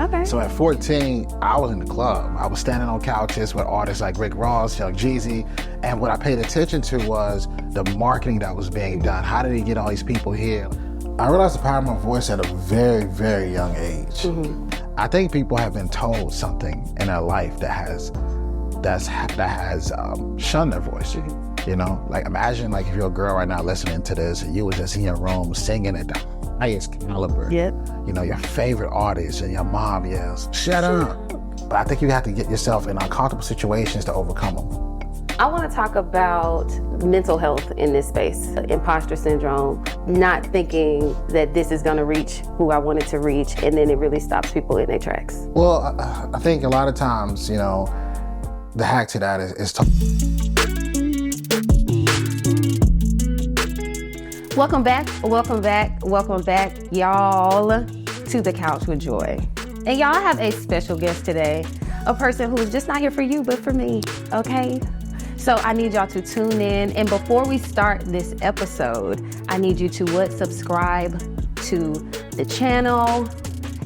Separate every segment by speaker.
Speaker 1: Okay.
Speaker 2: So at 14, I was in the club. I was standing on couches with artists like Rick Ross, Young Jeezy, and what I paid attention to was the marketing that was being done. How did he get all these people here? I realized the power of my voice at a very, very young age. I think people have been told something in their life that has shunned their voice. You know, like imagine like if you're a girl right now listening to this and you were just in your room singing at the highest caliber.
Speaker 1: Yep.
Speaker 2: You know, your favorite artist and your mom yells, "Shut up." But I think you have to get yourself in uncomfortable situations to overcome them.
Speaker 1: I want to talk about mental health in this space, imposter syndrome, not thinking that this is going to reach who I want it to reach, and then it really stops people in their tracks.
Speaker 2: Well, I think a lot of times, you know, the hack to that is
Speaker 1: Welcome back, y'all, to The Couch with Joy. And y'all have a special guest today, a person who's just not here for you, but for me, okay? So I need y'all to tune in. And before we start this episode, I need you to subscribe to the channel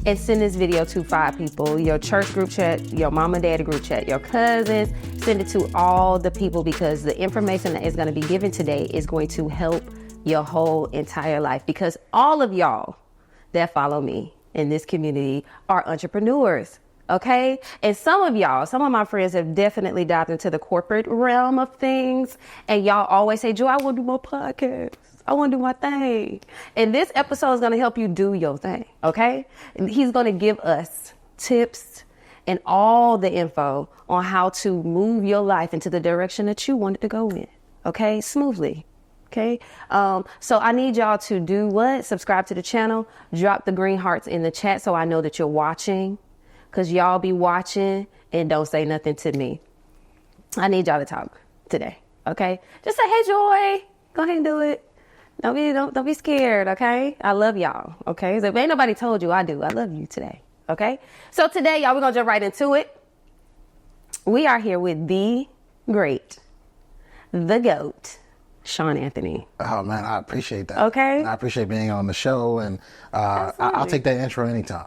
Speaker 1: and send this video to 5 people, your church group chat, your mom and daddy group chat, your cousins. Send it to all the people because the information that is going to be given today is going to help your whole entire life, because all of y'all that follow me in this community are entrepreneurs, okay? And some of my friends have definitely dived into the corporate realm of things, and y'all always say, Joy, I want to do more podcasts. I want to do my thing. And this episode is going to help you do your thing, okay? And he's going to give us tips and all the info on how to move your life into the direction that you want it to go in, okay? Smoothly. Okay, so I need y'all to do what? Subscribe to the channel, drop the green hearts in the chat so I know that you're watching, because y'all be watching and don't say nothing to me. I need y'all to talk today, okay? Just say, hey, Joy, go ahead and do it. Don't be scared, okay? I love y'all, okay? So if ain't nobody told you, I do. I love you today, okay? So today, y'all, we're going to jump right into it. We are here with the great, the GOAT, Shawn Anthony.
Speaker 2: Oh man, I appreciate that.
Speaker 1: Okay.
Speaker 2: I appreciate being on the show, and I'll take that intro anytime.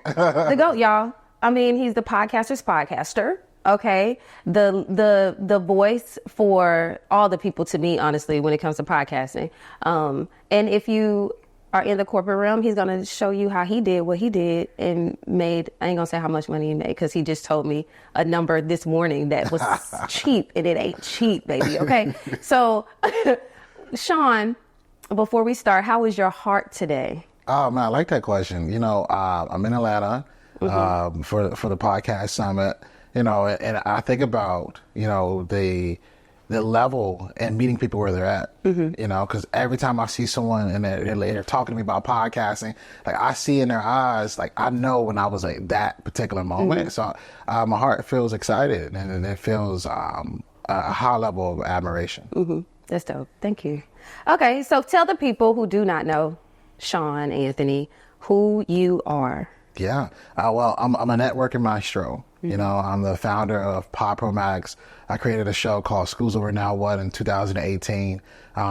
Speaker 1: The GOAT, y'all. I mean, he's the podcaster's podcaster. Okay. The voice for all the people, to me, honestly, when it comes to podcasting. And if you are in the corporate realm, he's going to show you how he did what he did and made, I ain't going to say how much money he made, because he just told me a number this morning that was cheap, and it ain't cheap, baby. Okay. So, Shawn, before we start, how is your heart today?
Speaker 2: Oh man, I like that question. You know, I'm in Atlanta for the podcast summit, you know, and I think about, you know, the level and meeting people where they're at, you know, because every time I see someone and they're talking to me about podcasting, like I see in their eyes, like I know when I was like that particular moment. So my heart feels excited, and it feels a high level of admiration.
Speaker 1: That's dope. Thank you. Okay, so tell the people who do not know Shawn Anthony who you are.
Speaker 2: Yeah. Well, I'm a networking maestro. You know, I'm the founder of PodProMax. I created a show called Schools Over Now What in 2018,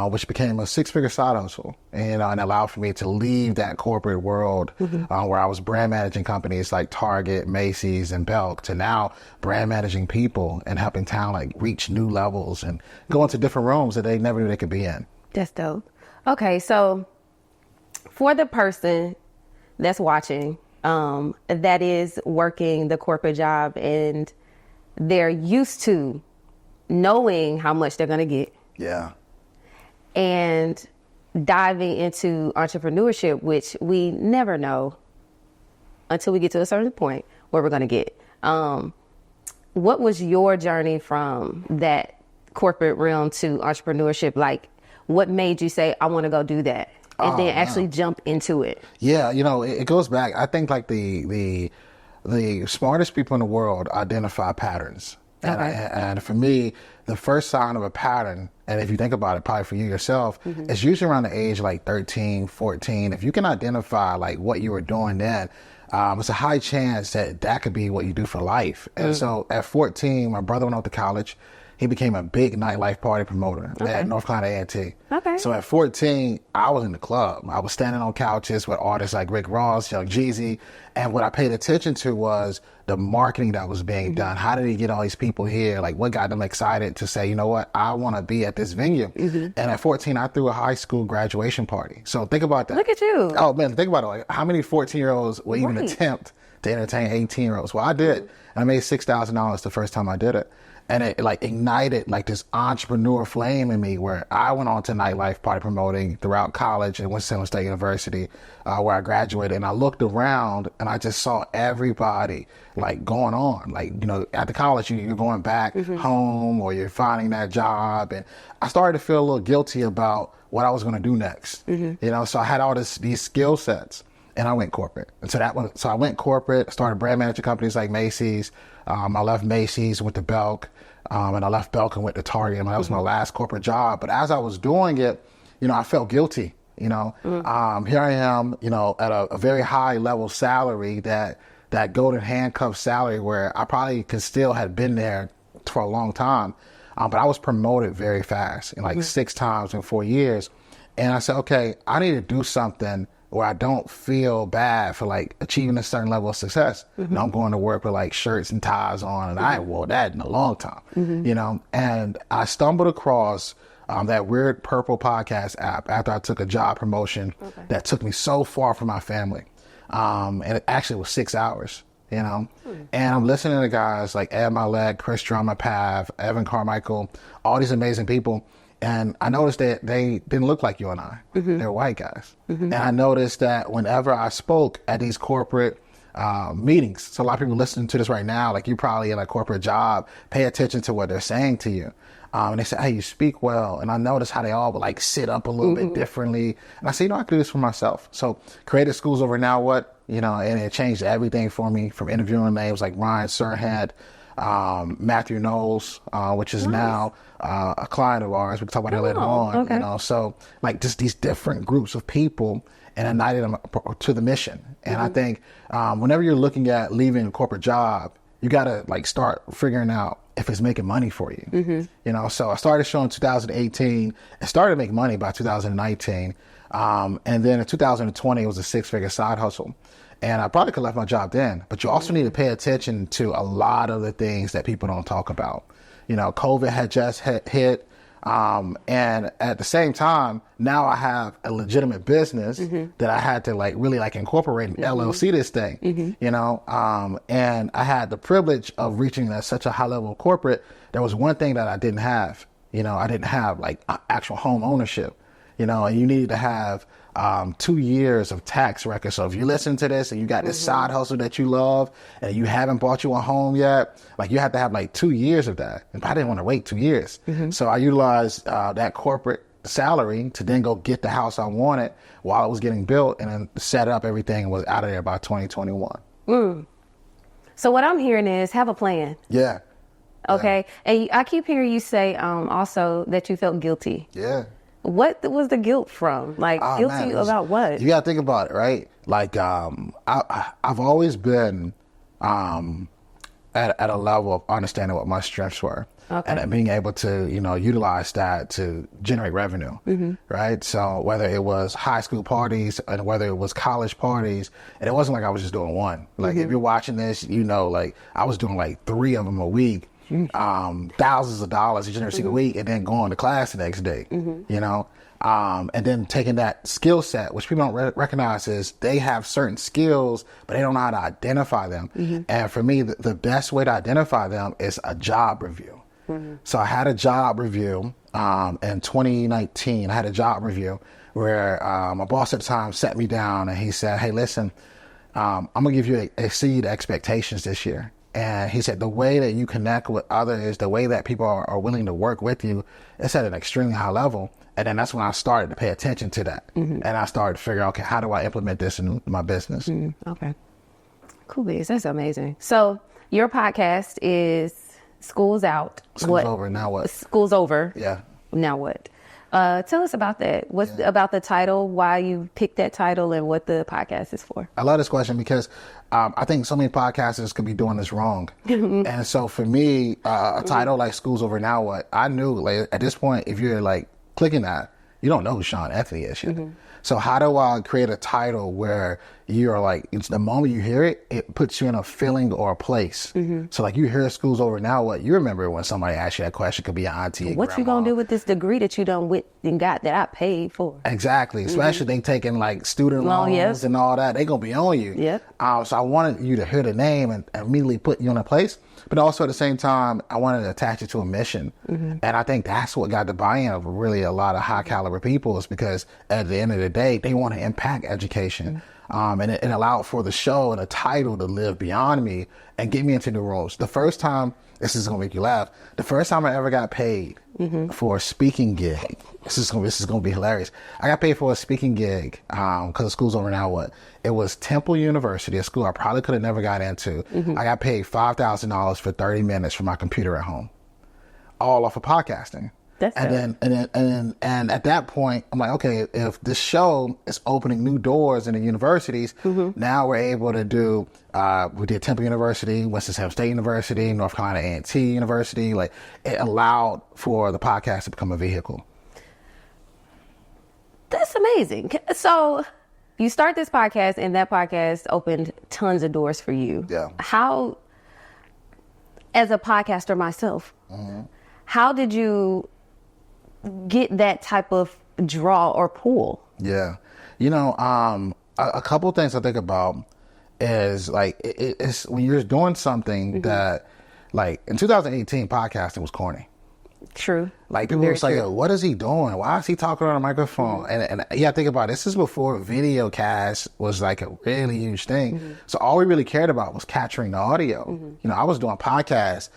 Speaker 2: which became a 6-figure side hustle, and allowed for me to leave that corporate world where I was brand managing companies like Target, Macy's, and Belk, to now brand managing people and helping talent like reach new levels and go into different rooms that they never knew they could be in.
Speaker 1: That's dope. Okay, so for the person that's watching, that is working the corporate job and they're used to knowing how much they're going to get.
Speaker 2: Yeah.
Speaker 1: And diving into entrepreneurship, which we never know until we get to a certain point where we're going to get. What was your journey from that corporate realm to entrepreneurship? Like, what made you say, I want to go do that? And then actually jump into it. Yeah,
Speaker 2: you know, it goes back. I think like the smartest people in the world identify patterns.
Speaker 1: Okay.
Speaker 2: And for me, the first sign of a pattern, and if you think about it, probably for you yourself, it's usually around the age of like 13, 14. If you can identify like what you were doing then, it's a high chance that could be what you do for life. And so at 14, my brother went off to college. he became a big nightlife party promoter at North Carolina A&T.
Speaker 1: Okay.
Speaker 2: So at 14, I was in the club. I was standing on couches with artists like Rick Ross, Young Jeezy. And what I paid attention to was the marketing that was being done. How did he get all these people here? Like, what got them excited to say, you know what, I want to be at this venue. And at 14, I threw a high school graduation party. So think about that.
Speaker 1: Look at you.
Speaker 2: Oh, man, think about it. Like, how many 14-year-olds will even attempt to entertain 18-year-olds? Well, I did. And I made $6,000 the first time I did it. And it like ignited like this entrepreneur flame in me where I went on to nightlife party promoting throughout college at Winston-Salem State University, where I graduated. And I looked around and I just saw everybody like going on. Like, you know, at the college, you're going back home or you're finding that job. And I started to feel a little guilty about what I was going to do next. You know, so I had all these skill sets. And I went corporate. And so I went corporate, started brand management companies like Macy's. I left Macy's, went to Belk, and I left Belk and went to Target. And that was my last corporate job. But as I was doing it, you know, I felt guilty. You know, here I am, you know, at a very high level salary, that golden handcuff salary where I probably could still had been there for a long time. But I was promoted very fast, in like 6 times in 4 years. And I said, okay, I need to do something where I don't feel bad for like achieving a certain level of success. You know, I'm going to work with like shirts and ties on, and I ain't wore that in a long time, you know. And I stumbled across that weird Purple podcast app after I took a job promotion that took me so far from my family. And it actually was 6 hours, you know. And I'm listening to guys like Ed Milet, Chris Drummond-Pav, Evan Carmichael, all these amazing people. And I noticed that they didn't look like you and I. They're white guys. And I noticed that whenever I spoke at these corporate meetings, so a lot of people listening to this right now, like you're probably in a corporate job, pay attention to what they're saying to you. And they say, hey, you speak well. And I noticed how they all would like sit up a little bit differently. And I said, you know, I could do this for myself. So created schools over Now What, you know, and it changed everything for me, from interviewing names like Ryan Serhant, Matthew Knowles, which is now a client of ours. We can talk about that later on. You know, so like just these different groups of people, and united them to the mission. And I think whenever you're looking at leaving a corporate job, you got to like start figuring out if it's making money for you. You know, so I started showing in 2018 and started to make money by 2019. And then in 2020, it was a 6-figure side hustle. And I probably could have left my job then, but you also need to pay attention to a lot of the things that people don't talk about. You know, COVID had just hit. And at the same time, now I have a legitimate business that I had to like really like incorporate and LLC this thing, you know, and I had the privilege of reaching at such a high level of corporate. There was one thing that I didn't have, you know, I didn't have like actual home ownership, you know, and you needed to have 2 years of tax records. So if you listen to this and you got this side hustle that you love and you haven't bought you a home yet, like you have to have like 2 years of that. And I didn't want to wait 2 years. So I utilized that corporate salary to then go get the house I wanted while it was getting built, and then set up everything and was out of there by 2021.
Speaker 1: So what I'm hearing is have a plan.
Speaker 2: Yeah.
Speaker 1: Okay. And I keep hearing you say also that you felt guilty.
Speaker 2: Yeah.
Speaker 1: What was the guilt from? Like, guilty about what?
Speaker 2: You got to think about it, right? Like, I've always been at a level of understanding what my strengths were. And being able to, you know, utilize that to generate revenue, right? So whether it was high school parties and whether it was college parties, and it wasn't like I was just doing one. Like, if you're watching this, you know, like I was doing like 3 of them a week. Thousands of dollars each and every single week, and then going to class the next day, you know, and then taking that skill set, which people don't recognize, is they have certain skills, but they don't know how to identify them. And for me, the best way to identify them is a job review. So I had a job review in 2019. I had a job review where my boss at the time sat me down and he said, hey, listen, I'm going to give you exceed expectations this year. And he said, the way that you connect with others, the way that people are willing to work with you, it's at an extremely high level. And then that's when I started to pay attention to that. And I started to figure out, okay, how do I implement this in my business?
Speaker 1: Okay. Cool, Biz. That's amazing. So your podcast is School's Out.
Speaker 2: School's over, now what?
Speaker 1: School's over.
Speaker 2: Yeah.
Speaker 1: Now what? Tell us about that. What's about the title, why you picked that title, and what the podcast is for?
Speaker 2: I love this question because I think so many podcasters could be doing this wrong. And so for me, a title like School's Over Now What, I knew like at this point, if you're like clicking that, you don't know who Shawn Anthony is yet. So how do I create a title where you're like, it's the moment you hear it, it puts you in a feeling or a place. So like you hear School's Over Now What, you remember when somebody asked you that question, could be an auntie,
Speaker 1: What
Speaker 2: grandma.
Speaker 1: you gonna do with this degree that you done went and got that I paid for?
Speaker 2: Exactly. Especially they taking like student loans and all that. They gonna be on you. So I wanted you to hear the name and immediately put you in a place. But also at the same time, I wanted to attach it to a mission. And I think that's what got the buy-in of really a lot of high caliber people, is because at the end of the day, they want to impact education. And it allowed for the show and the title to live beyond me and get me into new roles. The first time, this is going to make you laugh, the first time I ever got paid for a speaking gig, this is going to be hilarious. I got paid for a speaking gig because the School's Over Now What. It was Temple University, a school I probably could have never got into. I got paid $5,000 for 30 minutes from my computer at home, all off of podcasting. And at that point, I'm like, okay, if this show is opening new doors in the universities, now we're able to do, we did Temple University, Winston-Salem State University, North Carolina A&T University. Like, it allowed for the podcast to become a vehicle.
Speaker 1: That's amazing. So you start this podcast, and that podcast opened tons of doors for you. How, as a podcaster myself, how did you get that type of draw or pull?
Speaker 2: You know, a couple of things I think about is like it's when you're doing something that, like in 2018, podcasting was corny.
Speaker 1: True.
Speaker 2: Like people were like, what is he doing? Why is he talking on a microphone? And yeah, think about it. This is before video cast was like a really huge thing. So all we really cared about was capturing the audio. You know, I was doing podcasts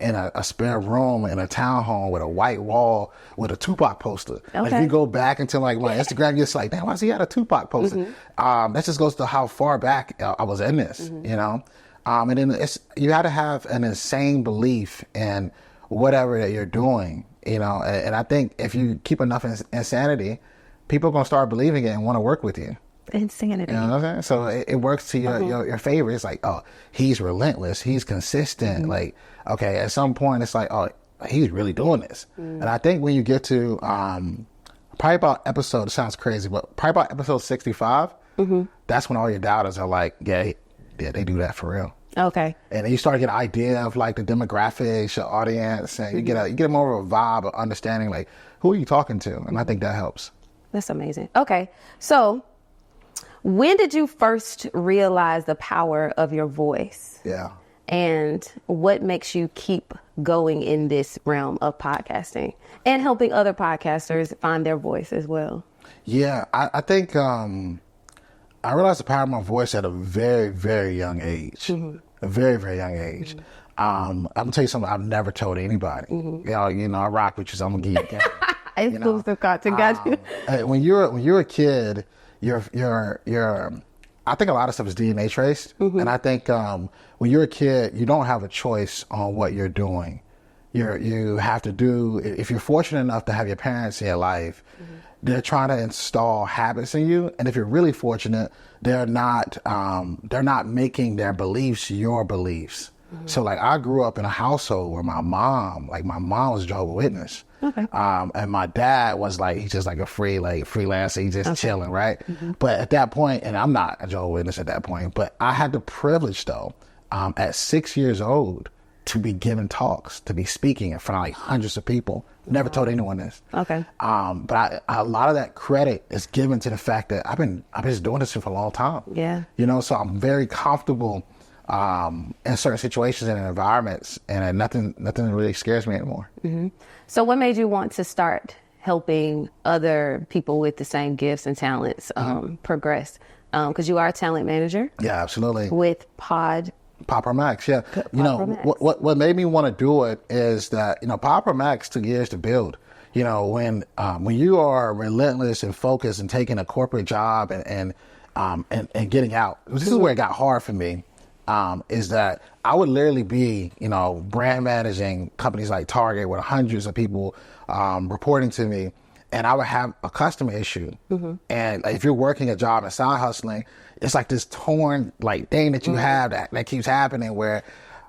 Speaker 2: in a spare room in a townhome with a white wall with a Tupac poster. Like if you go back into like my Instagram, you're just like, damn, why is he at a Tupac poster? That just goes to how far back I was in this, you know? And then you had to have an insane belief in whatever that you're doing, you know, and I think if you keep enough insanity, people are going to start believing it and want to work with you.
Speaker 1: Insanity.
Speaker 2: You know what I'm saying? So it works to your favor. It's like, oh, he's relentless. He's consistent. Like, okay, at some point it's like, oh, he's really doing this. And I think when you get to probably about episode, it sounds crazy, but probably about episode 65, that's when all your doubters are like, yeah, they do that for real.
Speaker 1: Okay.
Speaker 2: And then you start to get an idea of like the demographics, your audience, and you get more of a vibe of understanding like who are you talking to, and I think that helps.
Speaker 1: That's amazing. Okay, so when did you first realize the power of your voice? And what makes you keep going in this realm of podcasting and helping other podcasters find their voice as well?
Speaker 2: I think I realized the power of my voice at a very, very young age. A very, very young age. I'm gonna tell you something I've never told anybody. You know, I rock with you, so I'm gonna give you
Speaker 1: Exclusive content, got you.
Speaker 2: When you're a kid, you're I think a lot of stuff is DNA traced, and I think when you're a kid, you don't have a choice on what you're doing. You have to do. If you're fortunate enough to have your parents in your life, they're trying to install habits in you, and if you're really fortunate, they're not making their beliefs your beliefs. So like I grew up in a household where my mom was Jehovah's Witness. And my dad was like, he's just like a freelancer, he's just chilling, right? But at that point, and I'm not a Jehovah's Witness at that point, but I had the privilege though, at 6 years old, to be giving talks, to be speaking in front of like hundreds of people. Never told anyone this. But a lot of that credit is given to the fact that I've been just doing this for a long time. You know, so I'm very comfortable in certain situations and environments, and nothing really scares me anymore.
Speaker 1: So what made you want to start helping other people with the same gifts and talents progress? Because you are a talent manager.
Speaker 2: Yeah, absolutely.
Speaker 1: With PodProMax,
Speaker 2: yeah. You know, what made me want to do it is that, you know, PodProMax took years to build. You know, when you are relentless and focused and taking a corporate job and getting out, this is where it got hard for me. Is that I would literally be, you know, brand managing companies like Target with hundreds of people reporting to me, and I would have a customer issue. And if you're working a job and side hustling, it's like this torn like thing that you have that keeps happening where,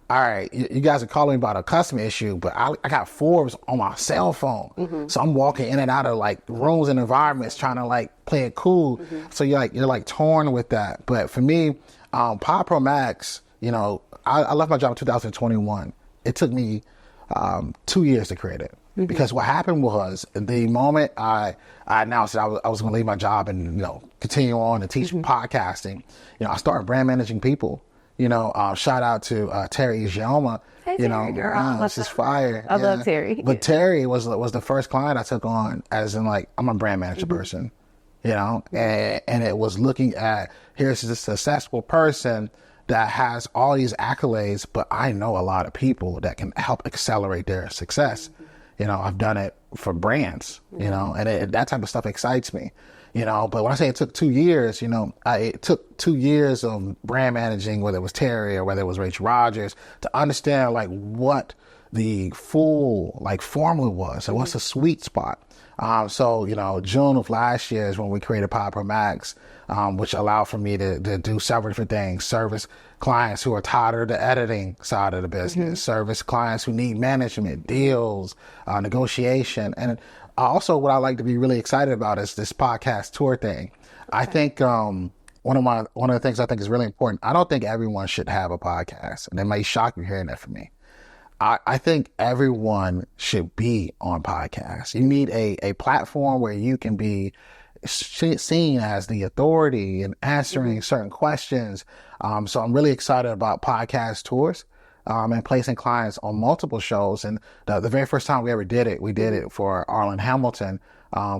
Speaker 2: all right, you guys are calling me about a customer issue, but I got Forbes on my cell phone. So I'm walking in and out of like rooms and environments trying to like play it cool. So you're like torn with that. But for me, PodProMax, you know, I left my job in 2021. It took me 2 years to create it. Because what happened was the moment I announced that I was going to leave my job and, you know, continue on and teach podcasting, you know, I started brand managing people. You know, shout out to Terry Gioma.
Speaker 1: Hey,
Speaker 2: you
Speaker 1: Terry,
Speaker 2: know,
Speaker 1: girl.
Speaker 2: this is fire.
Speaker 1: I love Terry.
Speaker 2: But Terry was the first client I took on, as in like I'm a brand manager person, you know, and it was looking at here's this successful person that has all these accolades, but I know a lot of people that can help accelerate their success. You know, I've done it for brands, you know, and that type of stuff excites me. You know, but when I say it took 2 years, you know, it took 2 years of brand managing, whether it was Terry or whether it was Rachel Rogers, to understand like what the full like formula was and what's the sweet spot. So, you know, June of last year is when we created PodProMax, which allowed for me to do several different things. Service clients who are tired of the editing side of the business, service clients who need management, deals, negotiation. And also what I like to be really excited about is this podcast tour thing. I think one of the things I think is really important, I don't think everyone should have a podcast. And it may shock you hearing that from me. I think everyone should be on podcasts. You need a platform where you can be seen as the authority and answering certain questions. So I'm really excited about podcast tours and placing clients on multiple shows. And the very first time we ever did it, we did it for Arlen Hamilton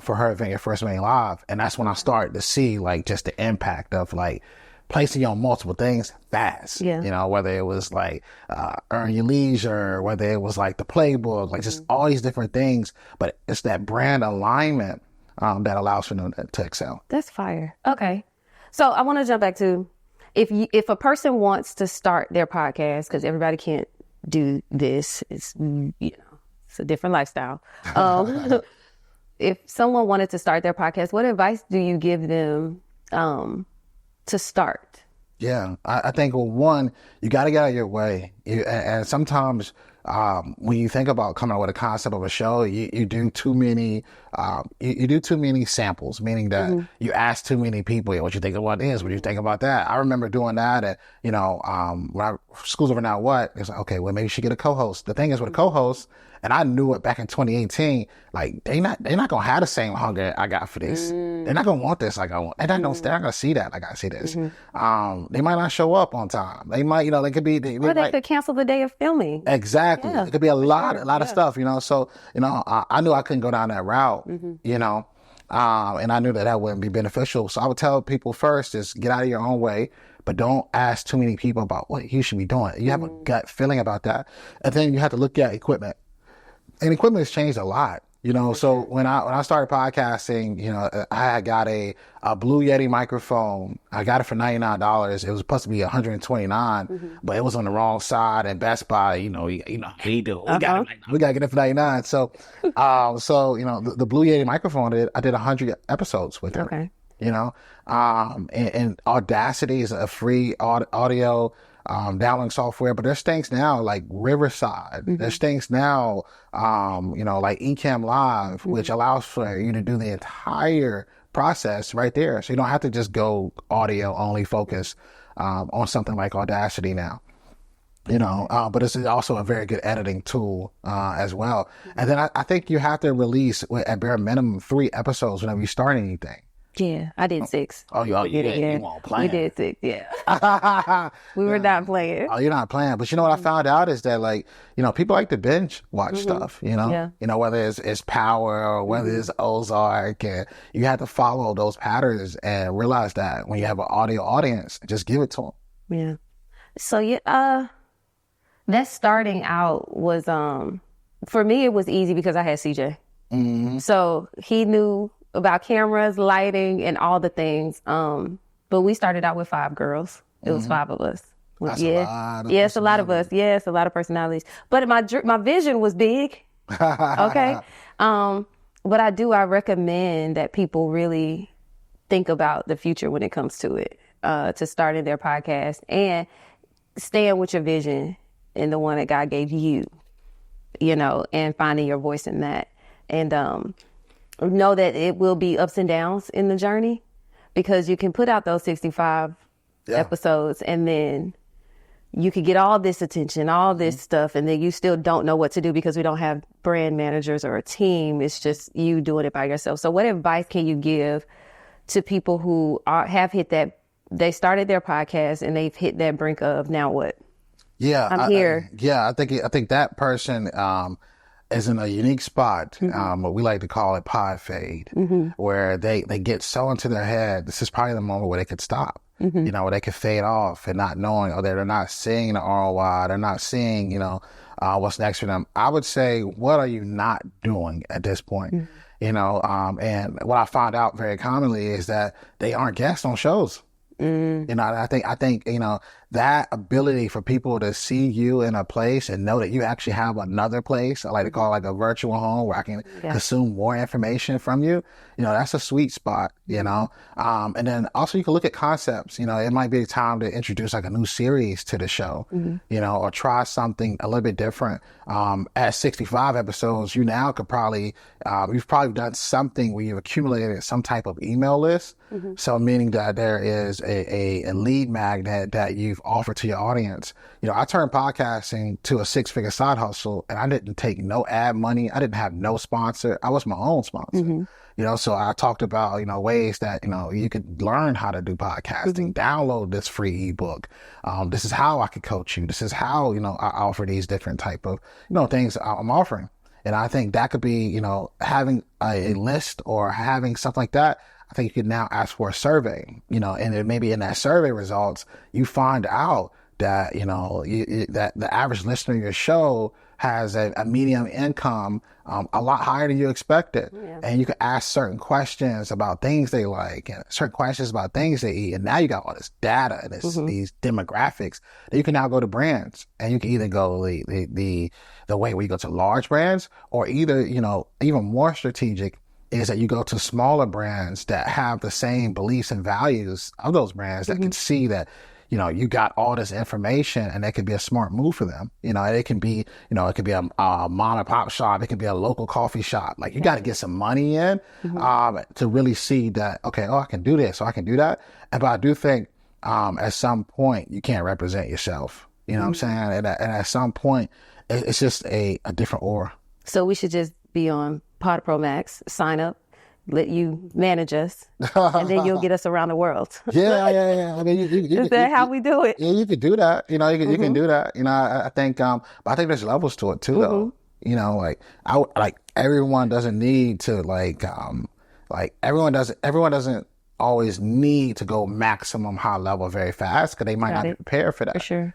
Speaker 2: for her event, Your First Million Live. And that's when I started to see like just the impact of like placing you on multiple things fast. You know, whether it was like Earn Your Leisure, whether it was like the playbook, like just all these different things. But it's that brand alignment that allows for them to excel. That's
Speaker 1: fire. Okay. So I want to jump back to if a person wants to start their podcast, because everybody can't do this, it's, you know, it's a different lifestyle. If someone wanted to start their podcast, what advice do you give them to start?
Speaker 2: Yeah, I think, well, one, you got to get out of your way. And sometimes when you think about coming up with a concept of a show, you do too many you do too many samples, meaning that you ask too many people, what you think about this, what do you think about that? I remember doing that, and you know, when School's Over Now What, it's like, okay, well, maybe you should get a co-host. The thing is with a co-host, and I knew it back in 2018, like they're not gonna have the same hunger I got for this. They're not gonna want this like I want. They're not gonna see that like I see this. They might not show up on time. They might, you know, they could be, they
Speaker 1: could cancel the day of filming.
Speaker 2: Exactly. Yeah. It could be a lot of stuff, you know. So, you know, I knew I couldn't go down that route, you know, and I knew that wouldn't be beneficial. So I would tell people first, just get out of your own way, but don't ask too many people about what you should be doing. You have a gut feeling about that. And then you have to look at equipment. And equipment has changed a lot, you know. So when I started podcasting, you know, I had got a Blue Yeti microphone. I got it for $99. It was supposed to be $129, but it was on the wrong side. And Best Buy, you know, we do. We gotta get it for $99. So, so you know, the Blue Yeti microphone, I did 100 episodes with it. Okay. You know, and Audacity is a free audio downloading software, but there's things now like Riverside. There's things now, you know, like Ecamm Live, which allows for you to do the entire process right there. So you don't have to just go audio only focus on something like Audacity now. You know, but it's also a very good editing tool as well. And then I think you have to release at bare minimum 3 episodes whenever you start anything.
Speaker 1: Yeah, I did 6.
Speaker 2: Oh, you won't play.
Speaker 1: We did 6, yeah. We were not playing.
Speaker 2: Oh, you're not playing. But you know what I found out is that, like, you know, people like to binge watch stuff, you know? Yeah. You know, whether it's Power or whether it's Ozark. And you have to follow those patterns and realize that when you have an audio audience, just give it to them.
Speaker 1: Yeah. So, yeah, that starting out was, for me, it was easy because I had CJ. So he knew about cameras, lighting, and all the things. But we started out with 5 girls. It was 5 of us.
Speaker 2: That's a lot of
Speaker 1: it's a lot of us. Yeah, it's a lot of personalities. But my vision was big. Okay. But I recommend that people really think about the future when it comes to it, to starting their podcast and staying with your vision and the one that God gave you, and finding your voice in that. And know that it will be ups and downs in the journey, because you can put out those 65 episodes and then you could get all this attention, all this stuff, and then you still don't know what to do because we don't have brand managers or a team. It's just you doing it by yourself. So what advice can you give to people who have hit that, they started their podcast and they've hit that brink of now what?
Speaker 2: Yeah.
Speaker 1: I'm here.
Speaker 2: I think that person is in a unique spot. What we like to call it pod fade, where they get so into their head. This is probably the moment where they could stop. Where they could fade off and not knowing, they're not seeing the ROI, they're not seeing, what's next for them. I would say, what are you not doing at this point? And what I found out very commonly is that they aren't guests on shows. I think, that ability for people to see you in a place and know that you actually have another place, I like to call it like a virtual home where I can consume more information from you. That's a sweet spot, and then also you can look at concepts, it might be time to introduce like a new series to the show, or try something a little bit different. At 65 episodes, you now could probably, you've probably done something where you've accumulated some type of email list. So meaning that there is a lead magnet that you've offered to your audience. I turned podcasting to a 6-figure side hustle, and I didn't take no ad money. I didn't have no sponsor. I was my own sponsor. So I talked about, ways that, you could learn how to do podcasting, download this free ebook. This is how I could coach you. This is how, I offer these different type of, things I'm offering. And I think that could be, having a list or having something like that. I think you could now ask for a survey, and then maybe in that survey results, you find out that, that the average listener of your show has a medium income, a lot higher than you expected. And you can ask certain questions about things they like and certain questions about things they eat. And now you got all this data and these demographics that you can now go to brands, and you can either go the way where you go to large brands, or either, even more strategic is that you go to smaller brands that have the same beliefs and values of those brands that can see that, you got all this information, and that could be a smart move for them. It can be, it could be a mom and pop shop. It could be a local coffee shop. Like, you got to get some money in to really see that, okay, I can do this, or I can do that. But I do think at some point you can't represent yourself. You know what I'm saying? And at some point it's just a different aura. So
Speaker 1: we should just be on PodProMax, sign up, let you manage us, and then you'll get us around the world.
Speaker 2: Yeah. I mean,
Speaker 1: is that how we do it?
Speaker 2: Yeah, you could do that. You can do that. I think, but I think there's levels to it too, though. Everyone doesn't need to everyone doesn't always need to go maximum high level very fast, because they might not be prepared for that.
Speaker 1: For sure.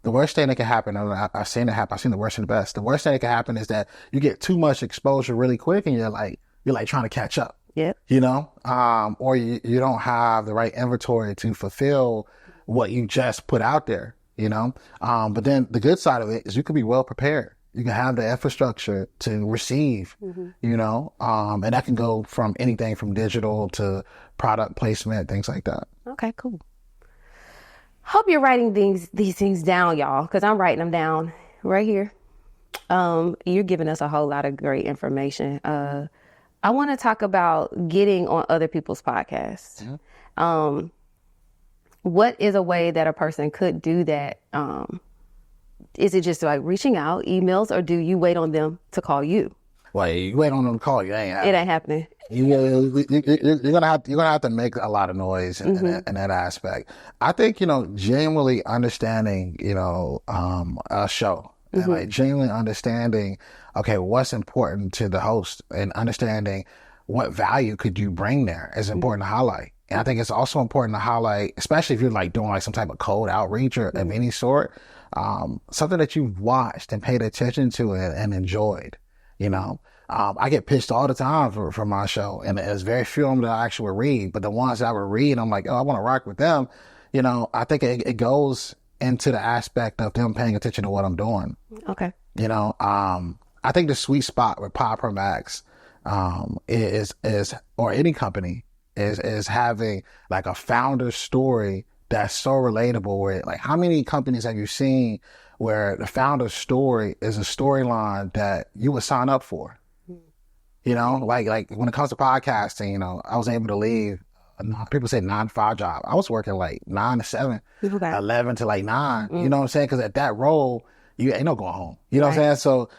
Speaker 2: The worst thing that can happen, I've seen it happen, I've seen the worst and the best. The worst thing that can happen is that you get too much exposure really quick, and you're like trying to catch up.
Speaker 1: Yeah.
Speaker 2: Or you don't have the right inventory to fulfill what you just put out there, But then the good side of it is you could be well prepared. You can have the infrastructure to receive, and that can go from anything from digital to product placement, things like that.
Speaker 1: Okay, cool. Hope you're writing these things down, y'all, because I'm writing them down right here. You're giving us a whole lot of great information. I want to talk about getting on other people's podcasts. What is a way that a person could do that? Is it just like reaching out, emails, or do you wait on them to call you?
Speaker 2: Well, you wait on them to call you. It
Speaker 1: ain't happening.
Speaker 2: You're gonna have to make a lot of noise in that aspect. I think genuinely understanding a show, and genuinely understanding what's important to the host, and understanding what value could you bring there is important to highlight. And I think it's also important to highlight, especially if you're doing some type of cold outreach or of any sort, something that you've watched and paid attention to and enjoyed. I get pitched all the time for my show, and there's very few of them that I actually would read, but the ones that I would read, I'm like, I want to rock with them. I think it goes into the aspect of them paying attention to what I'm doing.
Speaker 1: Okay.
Speaker 2: I think the sweet spot with PodProMax is or any company is having like a founder story that's so relatable. Where like, how many companies have you seen where the founder story is a storyline that you would sign up for? You know, like when it comes to podcasting, you know, I was able to leave. People say 9 to 5 job. I was working like 9 to 7, 11 to like 9. You know what I'm saying? Because at that role, you ain't no going home. You know what I'm saying? So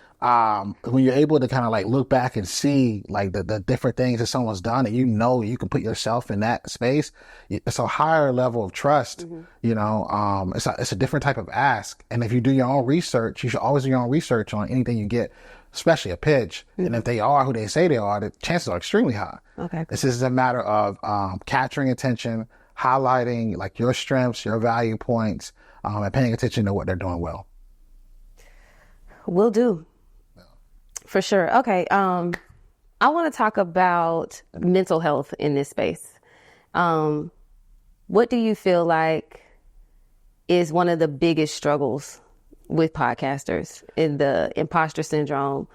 Speaker 2: when you're able to kind of like look back and see like the different things that someone's done, and you know you can put yourself in that space, it's a higher level of trust. You know, it's a different type of ask. And if you do your own research, you should always do your own research on anything you get, especially a pitch. And if they are who they say they are, the chances are extremely high.
Speaker 1: Okay.
Speaker 2: This is a matter of capturing attention, highlighting like your strengths, your value points, and paying attention to what they're doing well.
Speaker 1: Will do. For sure. Okay. I want to talk about mental health in this space. What do you feel like is one of the biggest struggles with podcasters in the imposter syndrome,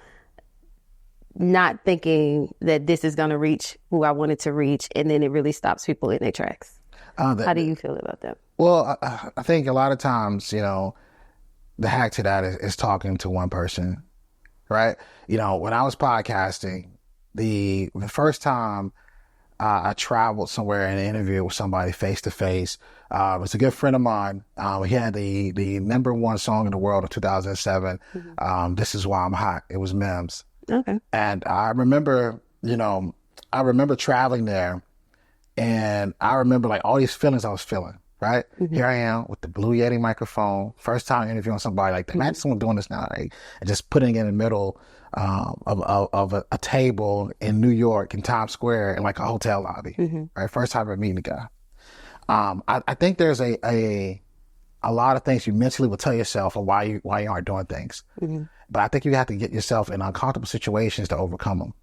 Speaker 1: not thinking that this is going to reach who I wanted to reach, and then it really stops people in their tracks? How do you feel about that?
Speaker 2: Well, I think a lot of times, you know, the hack to that is talking to one person, right? You know, when I was podcasting, the first time I traveled somewhere in an interview with somebody face to face, it was a good friend of mine. He had the #1 song in the world of 2007. This Is Why I'm Hot. It was Mims.
Speaker 1: Okay.
Speaker 2: And I remember, you know, traveling there, and I remember like all these feelings I was feeling. Right? Here I am with the Blue Yeti microphone. First time interviewing somebody like that. Imagine someone doing this now, right? And just putting it in the middle of a table in New York in Times Square in like a hotel lobby. Right? First time ever meeting the guy. I think there's a lot of things you mentally will tell yourself of why you aren't doing things. But I think you have to get yourself in uncomfortable situations to overcome them.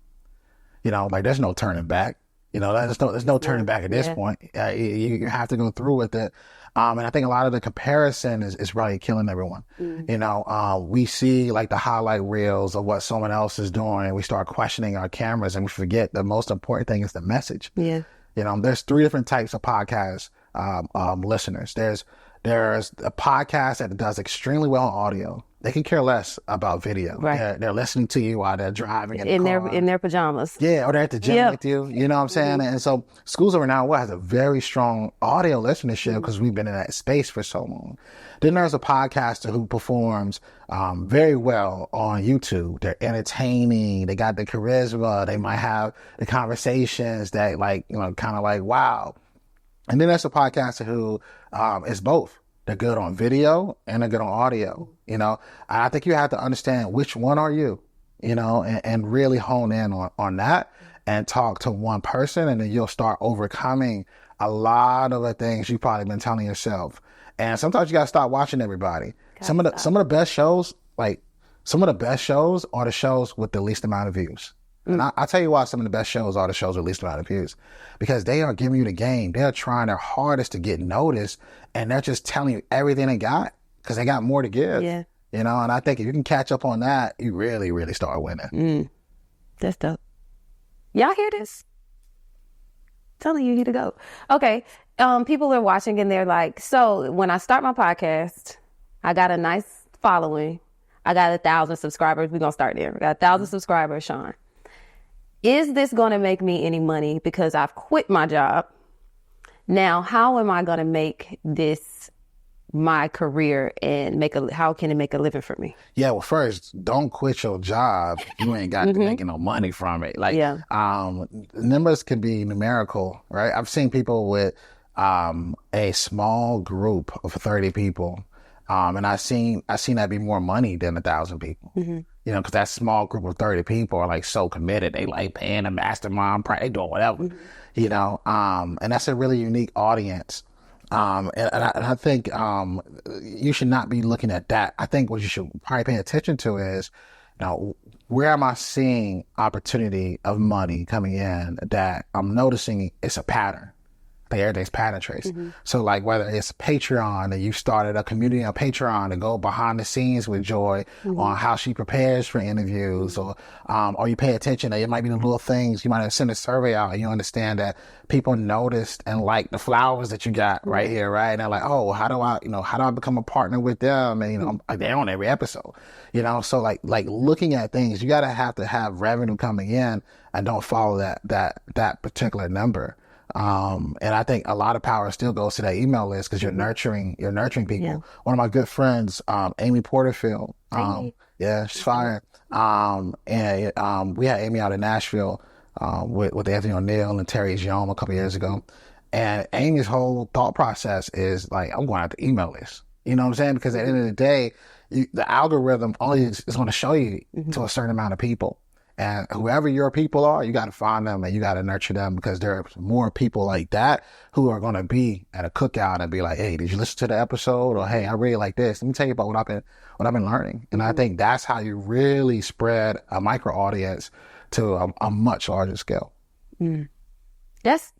Speaker 2: You know, like there's no turning back. You know, there's no turning back at this point. You have to go through with it. And I think a lot of the comparison is really killing everyone. You know, we see like the highlight reels of what someone else is doing, and we start questioning our cameras, and we forget the most important thing is the message. Yeah. You know, there's 3 different types of podcast listeners. There's a podcast that does extremely well on audio. They can care less about video. Right. They're listening to you while they're driving in
Speaker 1: their pajamas.
Speaker 2: Yeah, or they're at the gym with you. You know what I'm saying? And so Schools Over Now has a very strong audio listenership because we've been in that space for so long. Then there's a podcaster who performs very well on YouTube. They're entertaining. They got the charisma. They might have the conversations that like, you know, kind of like, wow. And then there's a podcaster who is both. They're good on video and they're good on audio, you know. I think you have to understand which one are you, you know, and really hone in on that and talk to one person, and then you'll start overcoming a lot of the things you've probably been telling yourself. And sometimes you got to stop watching everybody. Some of the best shows, are the shows with the least amount of views. And I'll tell you why some of the best shows are the shows with least amount of views. Because they are giving you the game. They're trying their hardest to get noticed, and they're just telling you everything they got because they got more to give. Yeah. You know, and I think if you can catch up on that, you really, really start winning.
Speaker 1: That's dope. Y'all hear this? Telling you here to go. Okay. People are watching and they're like, so when I start my podcast, I got a nice following. I got 1,000 subscribers. We're going to start there. We got 1,000 subscribers, Shawn. Is this going to make me any money because I've quit my job? Now, how am I going to make this my career and how can it make a living for me?
Speaker 2: Yeah, well, first, don't quit your job. You ain't got to making no money from it. Like, numbers can be numerical, right? I've seen people with a small group of 30 people, and I've seen that be more money than 1,000 people. You know, because that small group of 30 people are like so committed. They like paying a mastermind, they doing whatever, you know, and that's a really unique audience. And I think you should not be looking at that. I think what you should probably pay attention to is, you know, where am I seeing opportunity of money coming in that I'm noticing it's a pattern, I think everything's pattern trace. So like whether it's Patreon and you started a community on Patreon to go behind the scenes with Joy on how she prepares for interviews, or you pay attention, it might be the little things. You might have sent a survey out and you understand that people noticed and liked the flowers that you got right here, right? And they're like, oh, how do I become a partner with them? And they're on every episode, so like looking at things, you gotta have to have revenue coming in and don't follow that particular number. And I think a lot of power still goes to that email list because you're nurturing people. Yeah. One of my good friends, Amy Porterfield, she's fire. And we had Amy out in Nashville with Anthony O'Neill and Terry Jean a couple years ago. And Amy's whole thought process is like, I'm going out the email list. You know what I'm saying? Because at the end of the day, the algorithm only is going to show you to a certain amount of people. And whoever your people are, you got to find them and you got to nurture them, because there are more people like that who are going to be at a cookout and be like, hey, did you listen to the episode? Or, hey, I really like this. Let me tell you about what I've been learning. And I think that's how you really spread a micro audience to a much larger scale.
Speaker 1: That's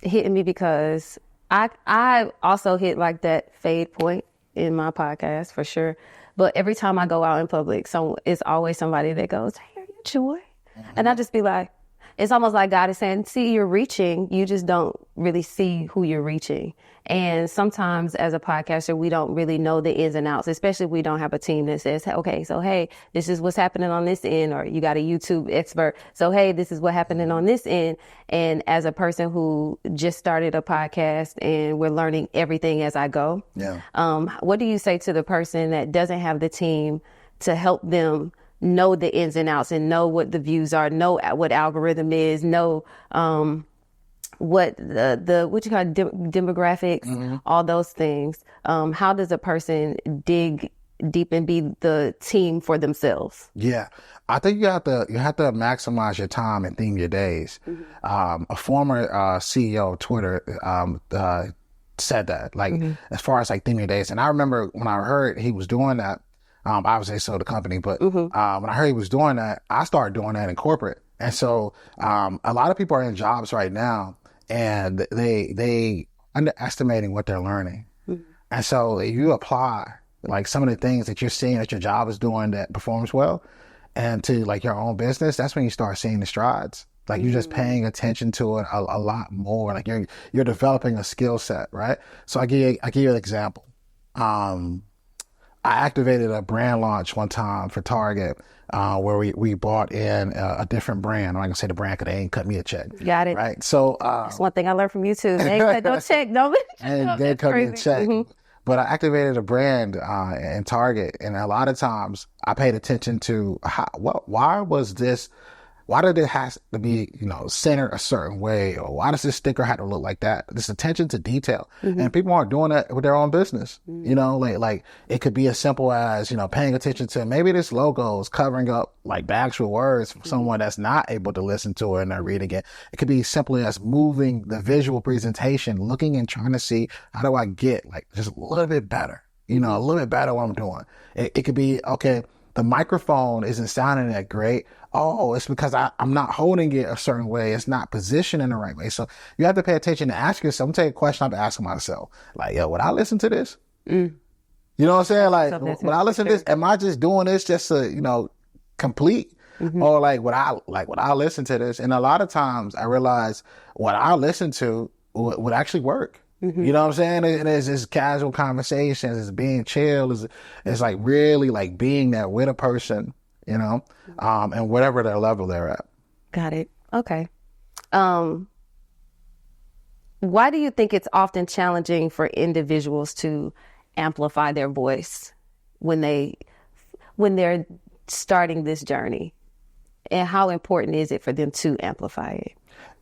Speaker 1: hitting me, because I also hit like that fade point in my podcast for sure. But every time I go out in public, it's always somebody that goes, hey, are you Joy? And I just be like, it's almost like God is saying, see, you're reaching. You just don't really see who you're reaching. And sometimes as a podcaster, we don't really know the ins and outs, especially if we don't have a team that says, okay, so, hey, this is what's happening on this end, or you got a YouTube expert. So, hey, this is what's happening on this end. And as a person who just started a podcast and we're learning everything as I go, what do you say to the person that doesn't have the team to help them know the ins and outs and know what the views are, know what algorithm is, know what the what you call demographics, all those things. How does a person dig deep and be the team for themselves? Yeah,
Speaker 2: I think you have to maximize your time and theme your days. A former CEO of Twitter said that, like, as far as like theme your days. And I remember when I heard he was doing that. Obviously, so the company, but when I heard he was doing that, I started doing that in corporate. And so a lot of people are in jobs right now, and they underestimating what they're learning. And so if you apply like some of the things that you're seeing that your job is doing that performs well, and to like your own business, that's when you start seeing the strides. Like you're just paying attention to it a lot more. Like you're developing a skill set, right? So I give you an example. I activated a brand launch one time for Target where we brought in a different brand. I'm not going to say the brand because they ain't cut me a check.
Speaker 1: Got it.
Speaker 2: Right. So
Speaker 1: that's one thing I learned from you too. They ain't cut no check. No.
Speaker 2: And they cut me a check. But I activated a brand in Target. And a lot of times I paid attention to why did it have to be, centered a certain way? Or why does this sticker have to look like that? This attention to detail. And people aren't doing that with their own business. Like it could be as simple as, paying attention to maybe this logo is covering up like the actual words for someone that's not able to listen to it and they're reading it. It could be simply as moving the visual presentation, looking and trying to see, how do I get like just a little bit better, a little bit better what I'm doing. It could be, okay, the microphone isn't sounding that great. Oh, it's because I'm not holding it a certain way. It's not positioned in the right way. So you have to pay attention and ask yourself. I'm taking a question I've been asking myself. Like, yo, would I listen to this? You know what I'm saying? Like, would I listen to this? Am I just doing this just to, complete? Or like, would I listen to this? And a lot of times I realize what I listen to would actually work. You know what I'm saying? And it's just casual conversations. It's being chill. It's like really like being there with a person, and whatever their level they're at.
Speaker 1: Got it. Okay. Why do you think it's often challenging for individuals to amplify their voice when they're starting this journey? And how important is it for them to amplify it?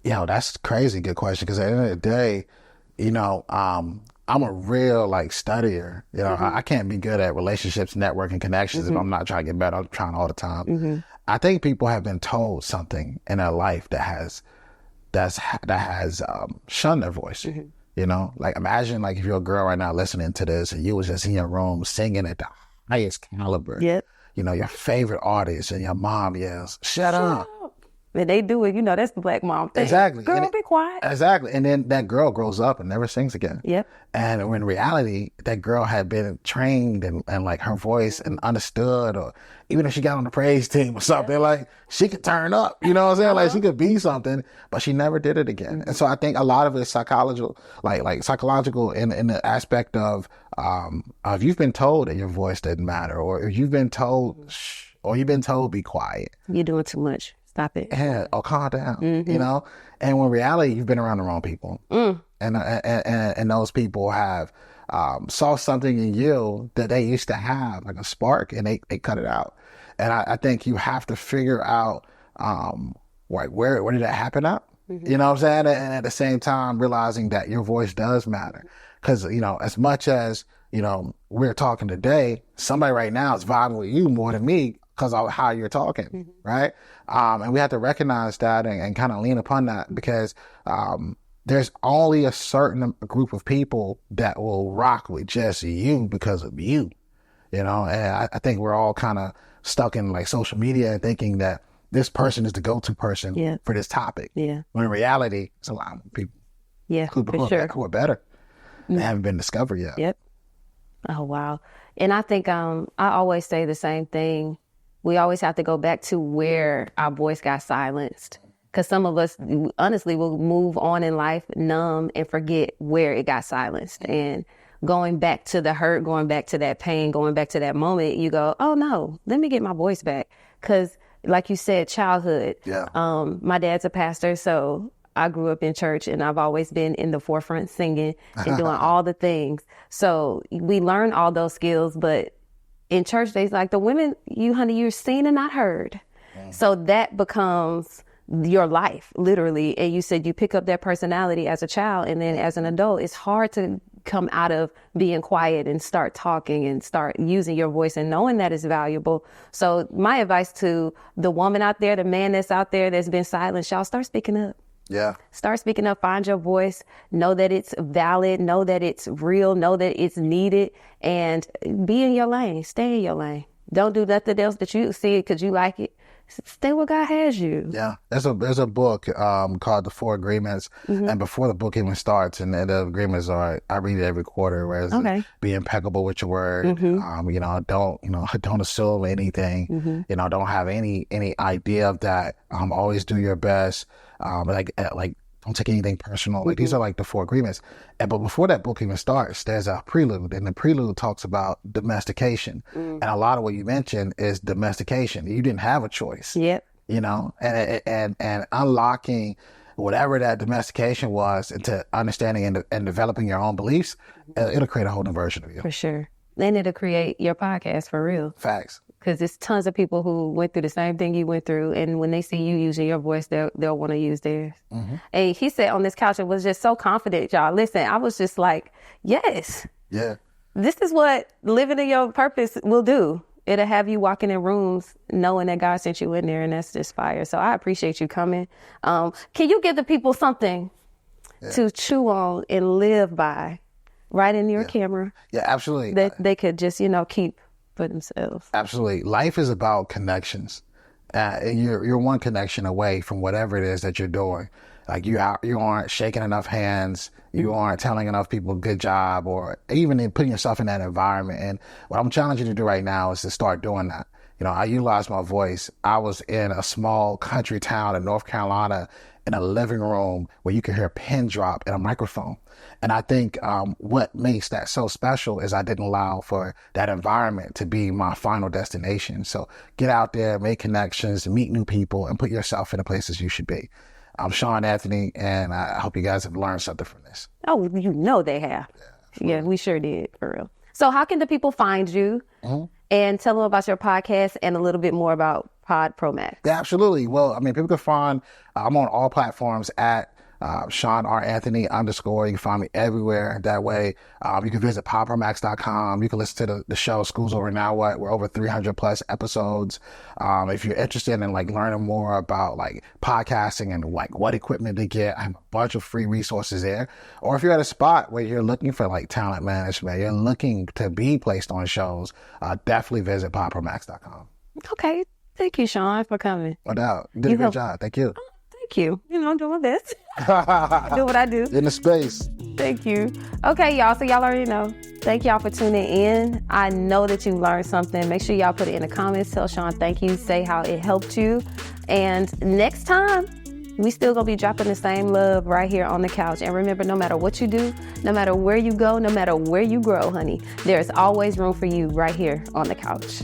Speaker 2: That's a crazy good question, because at the end of the day, I'm a real like studier. I can't be good at relationships, networking, connections if I'm not trying to get better. I'm trying all the time. I think people have been told something in their life that has shunned their voice. Like imagine like if you're a girl right now listening to this and you was just in your room singing at the highest caliber.
Speaker 1: Yep.
Speaker 2: Your favorite artist, and your mom yells, "Shut up."
Speaker 1: And they do it, that's the black mom thing.
Speaker 2: Exactly.
Speaker 1: Girl, be quiet.
Speaker 2: Exactly. And then that girl grows up and never sings again.
Speaker 1: Yep.
Speaker 2: And in reality, that girl had been trained and like her voice and understood, or even if she got on the praise team or something, like she could turn up, you know what I'm saying? Like she could be something, but she never did it again. And so I think a lot of it is psychological, like psychological in the aspect of you've been told that your voice didn't matter, or you've been told, shh, or you've been told be quiet.
Speaker 1: You're doing too much. Stop it.
Speaker 2: Yeah, or calm down, And when in reality, you've been around the wrong people. And those people have saw something in you that they used to have, like a spark, and they cut it out. And I think you have to figure out like where did that happen at? You know what I'm saying? And at the same time, realizing that your voice does matter. Because, as much as, we're talking today, somebody right now is vibing with you more than me because of how you're talking, right? And we have to recognize that and kind of lean upon that, because there's only a certain group of people that will rock with just you because of you, And I think we're all kind of stuck in like social media and thinking that this person is the go-to person for this topic. Yeah. When in reality, it's a lot of people who are better and haven't been discovered yet.
Speaker 1: Yep. Oh, wow. And I think I always say the same thing. We always have to go back to where our voice got silenced. Because some of us, honestly, will move on in life numb and forget where it got silenced. And going back to the hurt, going back to that pain, going back to that moment, you go, oh, no, let me get my voice back. Because like you said, childhood. Yeah. My dad's a pastor, so I grew up in church, and I've always been in the forefront singing and doing all the things. So we learn all those skills, but in church, they's like, the women, you're seen and not heard. So that becomes your life, literally. And you said you pick up that personality as a child, and then as an adult, it's hard to come out of being quiet and start talking and start using your voice and knowing that is valuable. So my advice to the woman out there, the man that's out there that's been silenced, y'all start speaking up.
Speaker 2: Yeah.
Speaker 1: Start speaking up, find your voice, know that it's valid, know that it's real, know that it's needed, and be in your lane, stay in your lane. Don't do nothing else that you see it because you like it. Stay where God has you.
Speaker 2: Yeah. There's a book called The Four Agreements. And before the book even starts, and the agreements are, I read it every quarter, whereas be impeccable with your word. Don't assume anything. Don't have any idea of that. Always do your best. Like don't take anything personal. Like these are like the four agreements. But before that book even starts, there's a prelude, and the prelude talks about domestication. And a lot of what you mentioned is domestication. You didn't have a choice.
Speaker 1: Yep.
Speaker 2: And unlocking whatever that domestication was into understanding and developing your own beliefs, it'll create a whole new version of you.
Speaker 1: For sure. Then it'll create your podcast for real.
Speaker 2: Facts.
Speaker 1: Because there's tons of people who went through the same thing you went through, and when they see you using your voice, they'll want to use theirs. And he sat on this couch and was just so confident, y'all. Listen, I was just like, yes.
Speaker 2: Yeah.
Speaker 1: This is what living in your purpose will do. It'll have you walking in rooms knowing that God sent you in there, and that's just fire. So I appreciate you coming. Can you give the people something to chew on and live by right in your camera?
Speaker 2: Yeah, absolutely.
Speaker 1: That they could just, keep for themselves.
Speaker 2: Absolutely. Life is about connections. You're one connection away from whatever it is that you're doing. Like you aren't shaking enough hands, you aren't telling enough people good job, or even in putting yourself in that environment. And what I'm challenging you to do right now is to start doing that. I utilize my voice. I was in a small country town in North Carolina in a living room where you can hear a pin drop in a microphone. And I think what makes that so special is I didn't allow for that environment to be my final destination. So get out there, make connections, meet new people, and put yourself in the places you should be. I'm Shawn Anthony, and I hope you guys have learned something from this.
Speaker 1: Oh, they have. Yeah, we sure did, for real. So how can the people find you and tell them about your podcast and a little bit more about PodProMax?
Speaker 2: Yeah, absolutely. Well, people can find, I'm on all platforms at Shawn R. Anthony _ You can find me everywhere that way. You can visit PodProMax.com. You can listen to the show School's Over Now What. We're over 300 plus episodes. If you're interested in learning more about podcasting and what equipment to get, I have a bunch of free resources there. Or if you're at a spot where you're looking for talent management, you're looking to be placed on shows, definitely visit PodProMax.com.
Speaker 1: Okay. Thank you, Shawn, for coming.
Speaker 2: No doubt. You did a great job. Thank you.
Speaker 1: Thank you. I'm doing this. Do what I do.
Speaker 2: In the space.
Speaker 1: Thank you. Okay, y'all. So y'all already know. Thank y'all for tuning in. I know that you learned something. Make sure y'all put it in the comments. Tell Shawn thank you. Say how it helped you. And next time, we still gonna be dropping the same love right here on the couch. And remember, no matter what you do, no matter where you go, no matter where you grow, honey, there's always room for you right here on the couch.